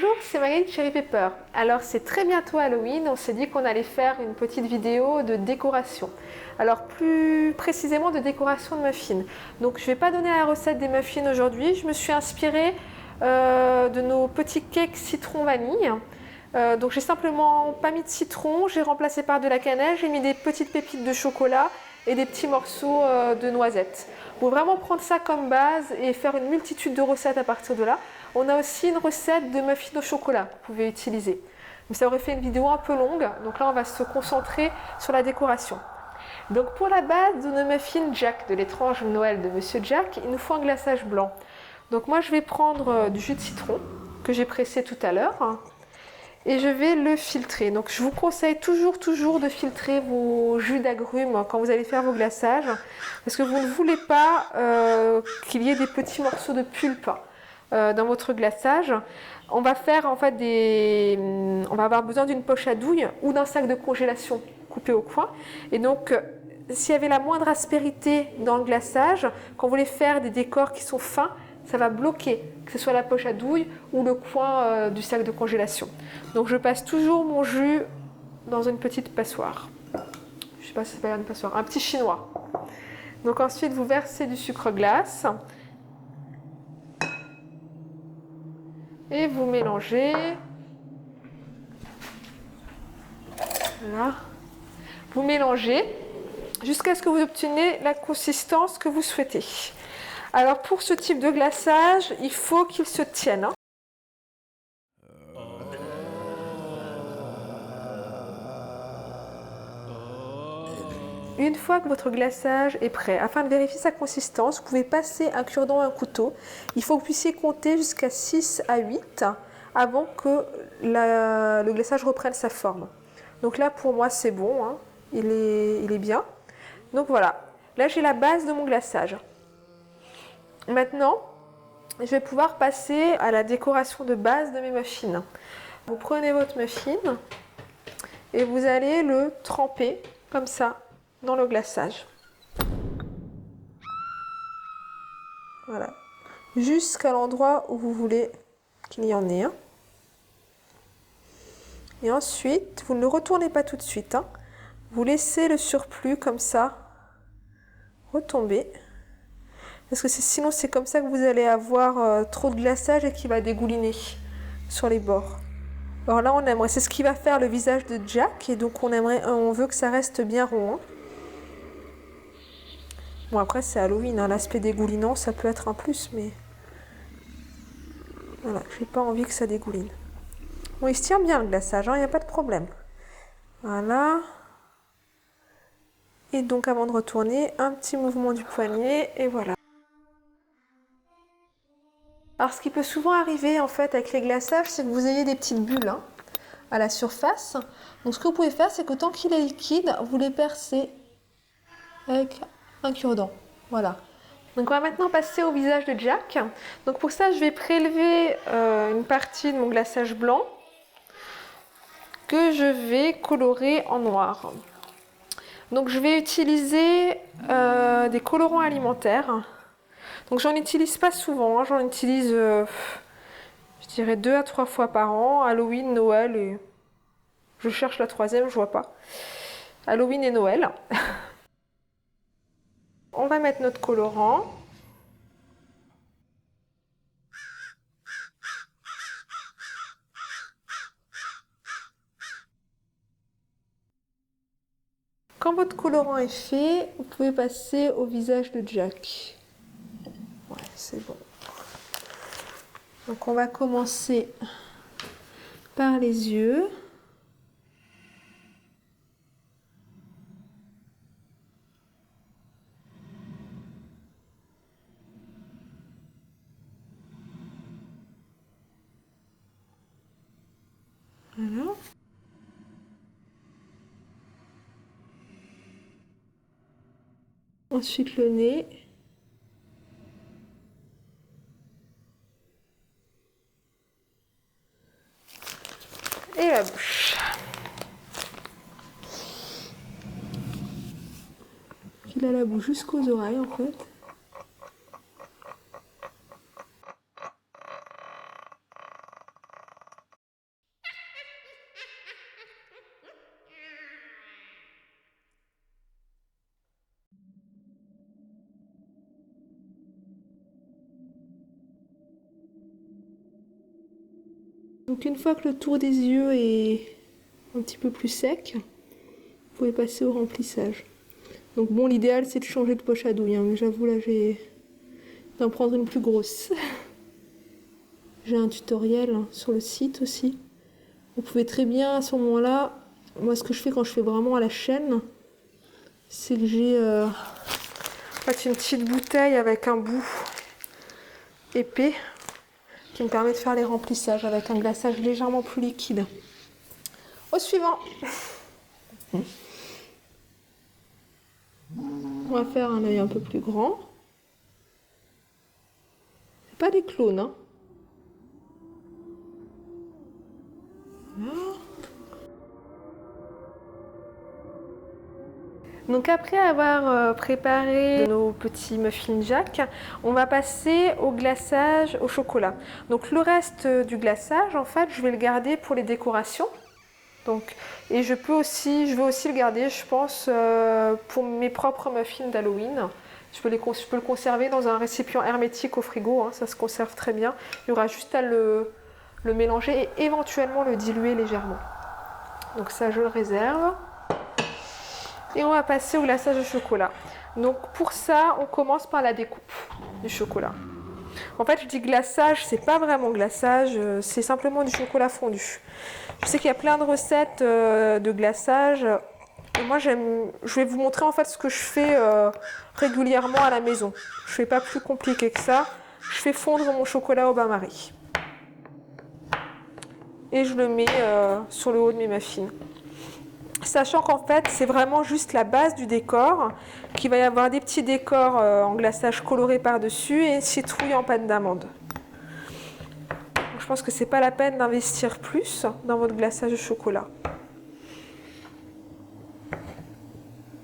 Bonjour, c'est Magali de Cherry Pepper. Alors c'est très bientôt Halloween, on s'est dit qu'on allait faire une petite vidéo de décoration. Alors plus précisément de décoration de muffins. Donc je ne vais pas donner la recette des muffins aujourd'hui, je me suis inspirée de nos petits cakes citron vanille. Donc j'ai simplement pas mis de citron, j'ai remplacé par de la cannelle, j'ai mis des petites pépites de chocolat et des petits morceaux de noisettes. Vous pouvez vraiment prendre ça comme base et faire une multitude de recettes à partir de là. On a aussi une recette de muffins au chocolat que vous pouvez utiliser. Mais ça aurait fait une vidéo un peu longue, donc là on va se concentrer sur la décoration. Donc pour la base de nos muffins Jack, de l'étrange Noël de Monsieur Jack, il nous faut un glaçage blanc. Donc moi je vais prendre du jus de citron que j'ai pressé tout à l'heure et je vais le filtrer. Donc je vous conseille toujours de filtrer vos jus d'agrumes quand vous allez faire vos glaçages parce que vous ne voulez pas qu'il y ait des petits morceaux de pulpe dans votre glaçage. On va faire en fait on va avoir besoin d'une poche à douille ou d'un sac de congélation coupé au coin. Et donc s'il y avait la moindre aspérité dans le glaçage, quand vous voulez faire des décors qui sont fins, ça va bloquer, que ce soit la poche à douille ou le coin du sac de congélation. Donc je passe toujours mon jus dans une petite passoire. Je ne sais pas si ça s'appelle une passoire, un petit chinois. Donc ensuite vous versez du sucre glace et vous mélangez. Voilà. Vous mélangez jusqu'à ce que vous obteniez la consistance que vous souhaitez. Alors pour ce type de glaçage, il faut qu'il se tienne. Une fois que votre glaçage est prêt, afin de vérifier sa consistance, vous pouvez passer un cure-dent et un couteau. Il faut que vous puissiez compter jusqu'à 6 à 8 avant que le glaçage reprenne sa forme. Donc là pour moi c'est bon, hein. Il est bien. Donc voilà, là j'ai la base de mon glaçage. Maintenant, je vais pouvoir passer à la décoration de base de mes muffins. Vous prenez votre muffin et vous allez le tremper comme ça dans le glaçage. Voilà. Jusqu'à l'endroit où vous voulez qu'il y en ait un. Et ensuite, vous ne le retournez pas tout de suite, hein. Vous laissez le surplus comme ça retomber. Parce que sinon, c'est comme ça que vous allez avoir trop de glaçage et qui va dégouliner sur les bords. Alors là, on aimerait, c'est ce qui va faire le visage de Jack. Et donc, on veut que ça reste bien rond, hein. Bon, après, c'est Halloween, hein. L'aspect dégoulinant, ça peut être un plus, mais voilà, j'ai pas envie que ça dégouline. Bon, il se tient bien le glaçage, hein, il n'y a pas de problème. Voilà. Et donc, avant de retourner, un petit mouvement du poignet, et voilà. Alors, ce qui peut souvent arriver, en fait, avec les glaçages, c'est que vous ayez des petites bulles, hein, à la surface. Donc, ce que vous pouvez faire, c'est que tant qu'il est liquide, vous les percez avec un cure-dent. Voilà. Donc on va maintenant passer au visage de Jack. Donc pour ça, je vais prélever une partie de mon glaçage blanc que je vais colorer en noir. Donc je vais utiliser des colorants alimentaires. Donc j'en utilise pas souvent, hein. J'en utilise je dirais 2 à 3 fois par an, Halloween, Noël et je cherche la troisième, je vois pas. Halloween et Noël. On va mettre notre colorant. Quand votre colorant est fait, vous pouvez passer au visage de Jack. Ouais, c'est bon. Donc on va commencer par les yeux. Voilà. Ensuite le nez. Et la bouche. Il a la bouche jusqu'aux oreilles en fait. Donc une fois que le tour des yeux est un petit peu plus sec, vous pouvez passer au remplissage. Donc bon, l'idéal c'est de changer de poche à douille, hein, mais j'avoue là j'ai d'en prendre une plus grosse. J'ai un tutoriel sur le site aussi. Vous pouvez très bien à ce moment-là, moi ce que je fais quand je fais vraiment à la chaîne, c'est que j'ai en fait une petite bouteille avec un bout épais qui me permet de faire les remplissages avec un glaçage légèrement plus liquide. Au suivant. On va faire un œil un peu plus grand. C'est pas des clones, hein. Voilà. Donc après avoir préparé nos petits muffins Jack, on va passer au glaçage au chocolat. Donc le reste du glaçage, en fait, je vais le garder pour les décorations. Donc, et je veux aussi le garder, je pense, pour mes propres muffins d'Halloween. Je peux le conserver dans un récipient hermétique au frigo, hein, ça se conserve très bien. Il y aura juste à le mélanger et éventuellement le diluer légèrement. Donc ça, je le réserve. Et on va passer au glaçage au chocolat. Donc pour ça, on commence par la découpe du chocolat. En fait, je dis glaçage, c'est pas vraiment glaçage, c'est simplement du chocolat fondu. Je sais qu'il y a plein de recettes de glaçage. Et moi, je vais vous montrer en fait ce que je fais régulièrement à la maison. Je fais pas plus compliqué que ça. Je fais fondre mon chocolat au bain-marie. Et je le mets sur le haut de mes muffins. Sachant qu'en fait, c'est vraiment juste la base du décor, qu'il va y avoir des petits décors en glaçage coloré par-dessus et citrouille en pâte d'amande. Je pense que c'est pas la peine d'investir plus dans votre glaçage de chocolat.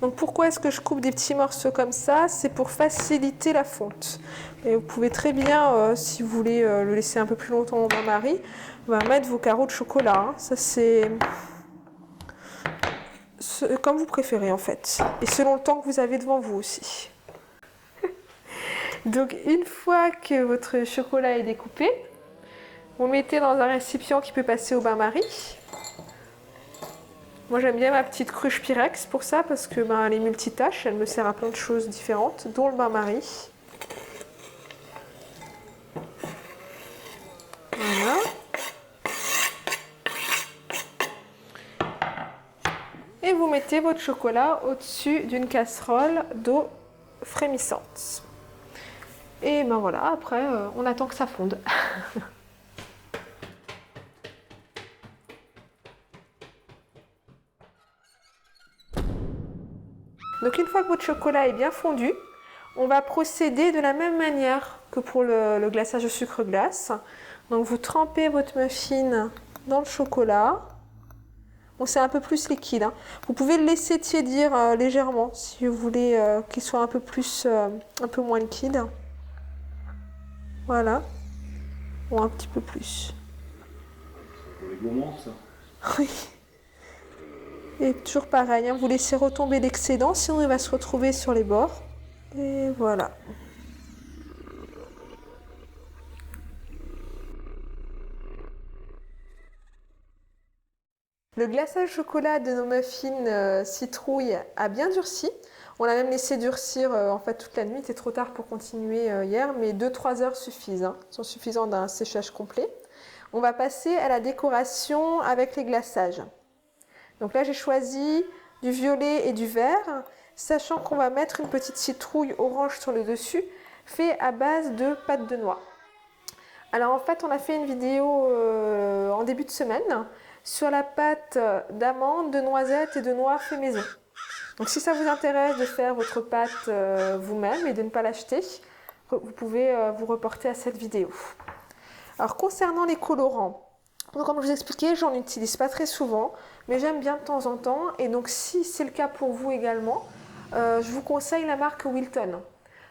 Donc pourquoi est-ce que je coupe des petits morceaux comme ça? C'est pour faciliter la fonte. Et vous pouvez très bien, si vous voulez le laisser un peu plus longtemps au bain-marie, mettre vos carreaux de chocolat. Hein. Ça c'est comme vous préférez en fait. Et selon le temps que vous avez devant vous aussi. Donc une fois que votre chocolat est découpé, vous le mettez dans un récipient qui peut passer au bain-marie. Moi j'aime bien ma petite cruche Pyrex pour ça parce que elle est multitâche, elle me sert à plein de choses différentes, dont le bain-marie. Voilà. Et vous mettez votre chocolat au-dessus d'une casserole d'eau frémissante. Et voilà, après on attend que ça fonde. Donc une fois que votre chocolat est bien fondu, on va procéder de la même manière que pour le glaçage au sucre glace. Donc vous trempez votre muffin dans le chocolat. Bon, c'est un peu plus liquide. Hein. Vous pouvez le laisser tiédir légèrement si vous voulez qu'il soit un peu moins liquide. Voilà. Ou un petit peu plus. Pour les gourmands, ça. Oui. Et toujours pareil, hein, vous laissez retomber l'excédent, sinon il va se retrouver sur les bords. Et voilà. Le glaçage chocolat de nos muffins citrouille a bien durci. On l'a même laissé durcir en fait toute la nuit. C'était trop tard pour continuer hier, mais 2-3 heures suffisent. Hein, sont suffisants d'un séchage complet. On va passer à la décoration avec les glaçages. Donc là, j'ai choisi du violet et du vert, sachant qu'on va mettre une petite citrouille orange sur le dessus, fait à base de pâte de noix. Alors en fait, on a fait une vidéo en début de semaine sur la pâte d'amandes, de noisettes et de noix fait maison. Donc si ça vous intéresse de faire votre pâte vous-même et de ne pas l'acheter, vous pouvez vous reporter à cette vidéo. Alors concernant les colorants, donc, comme je vous expliquais, j'en utilise pas très souvent, mais j'aime bien de temps en temps. Et donc si c'est le cas pour vous également, je vous conseille la marque Wilton.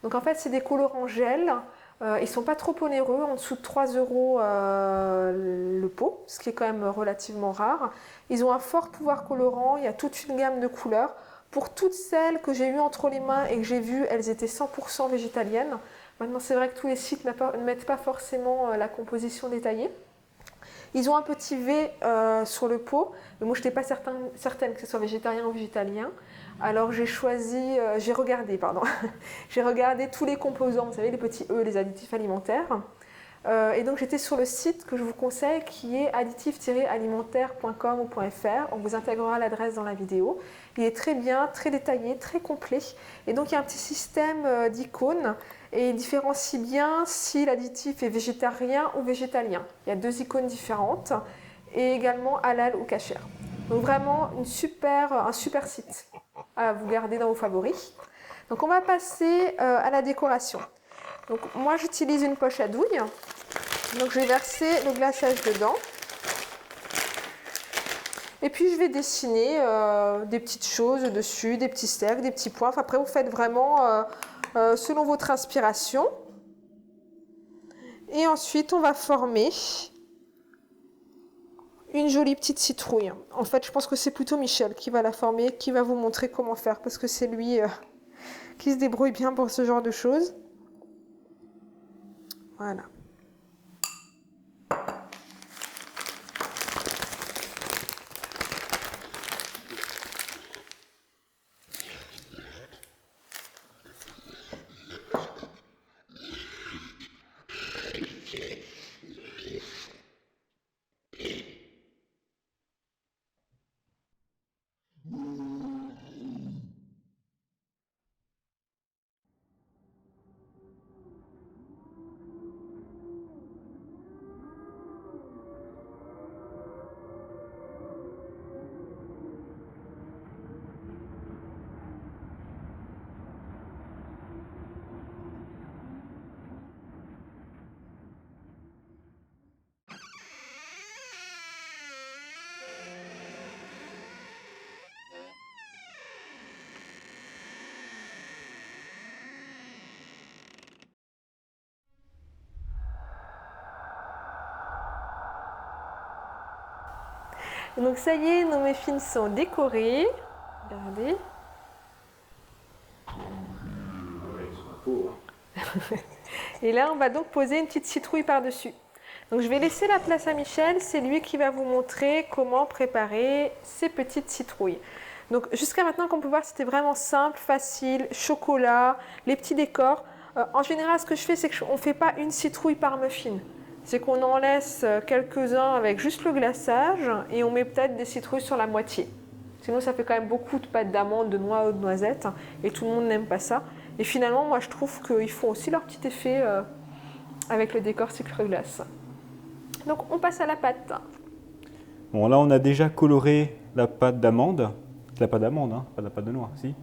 Donc en fait, c'est des colorants gel. Ils ne sont pas trop onéreux, en dessous de 3 € le pot, ce qui est quand même relativement rare. Ils ont un fort pouvoir colorant, il y a toute une gamme de couleurs. Pour toutes celles que j'ai eues entre les mains et que j'ai vues, elles étaient 100% végétaliennes. Maintenant, c'est vrai que tous les sites ne mettent pas forcément la composition détaillée. Ils ont un petit V sur le pot, mais moi je n'étais pas certaine que ce soit végétarien ou végétalien. Alors j'ai regardé, pardon, j'ai regardé tous les composants, vous savez, les petits E, les additifs alimentaires. Et donc j'étais sur le site que je vous conseille qui est additif-alimentaire.com ou .fr. On vous intégrera l'adresse dans la vidéo. Il est très bien, très détaillé, très complet. Et donc il y a un petit système d'icônes et il différencie bien si l'additif est végétarien ou végétalien. Il y a 2 icônes différentes et également halal ou kasher. Donc vraiment un super site à vous garder dans vos favoris. Donc on va passer à la décoration. Donc moi j'utilise une poche à douille. Donc je vais verser le glaçage dedans. Et puis je vais dessiner des petites choses dessus, des petits cercles, des petits points. Enfin, après vous faites vraiment selon votre inspiration. Et ensuite on va former une jolie petite citrouille. En fait je pense que c'est plutôt Michel qui va la former, qui va vous montrer comment faire parce que c'est lui qui se débrouille bien pour ce genre de choses. Voilà. Donc ça y est, nos muffins sont décorés. Regardez. Et là, on va donc poser une petite citrouille par-dessus. Donc je vais laisser la place à Michel, c'est lui qui va vous montrer comment préparer ces petites citrouilles. Donc jusqu'à maintenant, comme on peut voir, c'était vraiment simple, facile, chocolat, les petits décors. En général, ce que je fais, c'est qu'on ne fait pas une citrouille par muffin. C'est qu'on en laisse quelques-uns avec juste le glaçage et on met peut-être des citrouilles sur la moitié. Sinon, ça fait quand même beaucoup de pâte d'amande, de noix ou de noisettes et tout le monde n'aime pas ça. Et finalement, moi, je trouve qu'ils font aussi leur petit effet avec le décor sucre glace. Donc, on passe à la pâte. Bon, là, on a déjà coloré la pâte d'amande. C'est la pâte d'amande, hein, pas la pâte de noix, si?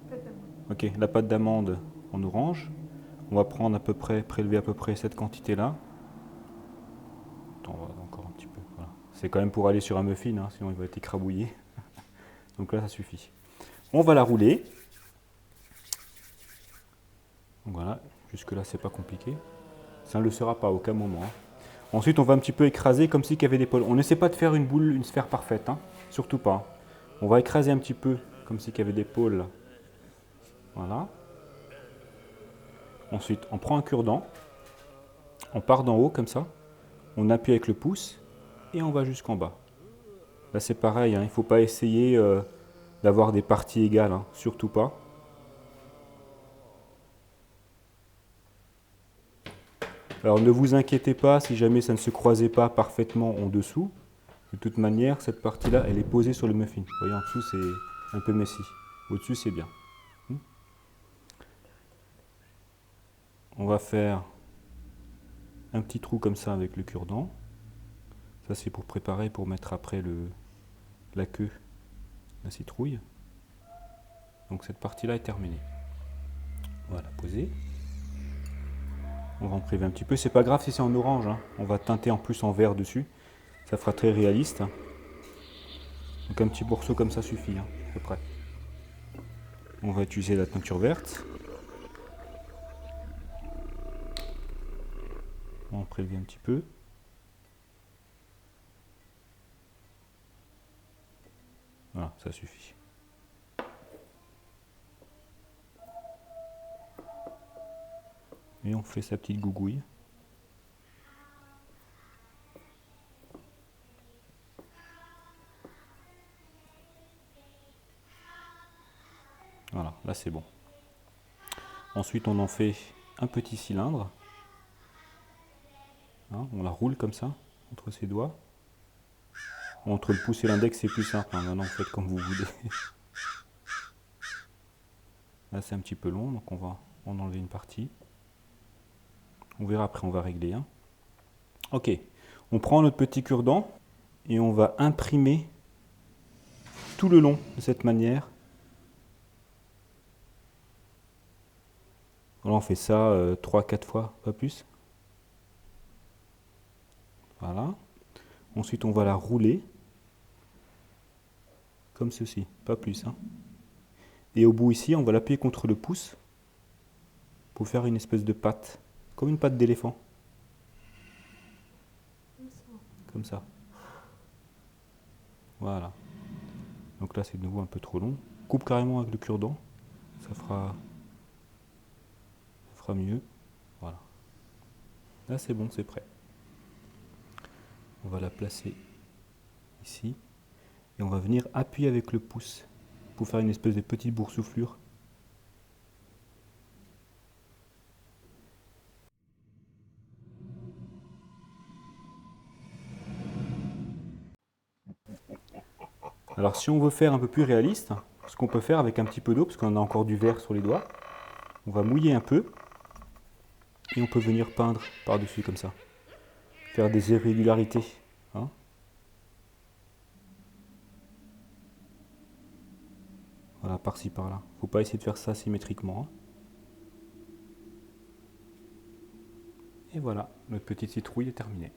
Pâte d'amande. Ok, la pâte d'amande en orange. On va prendre prélever à peu près cette quantité-là. Attends, on va encore un petit peu. Voilà. C'est quand même pour aller sur un muffin, hein, sinon il va être écrabouillé. Donc là, ça suffit. On va la rouler. Voilà, jusque-là, c'est pas compliqué. Ça ne le sera pas à aucun moment. Hein. Ensuite, on va un petit peu écraser comme s'il y avait des pôles. On n'essaie pas de faire une boule, une sphère parfaite, hein, surtout pas. On va écraser un petit peu comme s'il y avait des pôles. Voilà. Ensuite, on prend un cure-dent, on part d'en haut comme ça, on appuie avec le pouce et on va jusqu'en bas. Là, c'est pareil, hein, il ne faut pas essayer d'avoir des parties égales, hein, surtout pas. Alors ne vous inquiétez pas si jamais ça ne se croisait pas parfaitement en dessous. De toute manière, cette partie-là, elle est posée sur le muffin. Vous voyez, en dessous, c'est un peu messy. Au-dessus, c'est bien. On va faire un petit trou comme ça avec le cure-dent. Ça, c'est pour préparer, pour mettre après la queue, la citrouille. Donc cette partie-là est terminée. Voilà, posé. On va en priver un petit peu. C'est pas grave si c'est en orange. Hein. On va teinter en plus en vert dessus. Ça fera très réaliste. Donc un petit morceau comme ça suffit, hein, à peu près. On va utiliser la teinture verte. On va en prélever un petit peu. Voilà, ça suffit. Et on fait sa petite gougouille. Voilà, là c'est bon. Ensuite on en fait un petit cylindre. Hein, on la roule comme ça, entre ses doigts. Entre le pouce et l'index c'est plus simple, hein. Maintenant vous faites comme vous voulez. Là c'est un petit peu long, donc on va en enlever une partie. On verra après, on va régler. Hein. Ok, on prend notre petit cure-dent et on va imprimer tout le long de cette manière. Voilà, on fait ça 3-4 fois, pas plus. Voilà. Ensuite on va la rouler. Comme ceci, pas plus. Hein. Et au bout ici, on va l'appuyer contre le pouce pour faire une espèce de patte, comme une patte d'éléphant. Comme ça. Voilà. Donc là, c'est de nouveau un peu trop long. Coupe carrément avec le cure-dent, ça fera mieux. Voilà. Là, c'est bon, c'est prêt. On va la placer ici. Et on va venir appuyer avec le pouce pour faire une espèce de petite boursouflure. Alors si on veut faire un peu plus réaliste, ce qu'on peut faire avec un petit peu d'eau, parce qu'on a encore du verre sur les doigts, on va mouiller un peu et on peut venir peindre par-dessus comme ça. Faire des irrégularités. Hein. Voilà, par-ci par-là. Faut pas essayer de faire ça symétriquement. Hein. Et voilà, notre petite citrouille est terminée.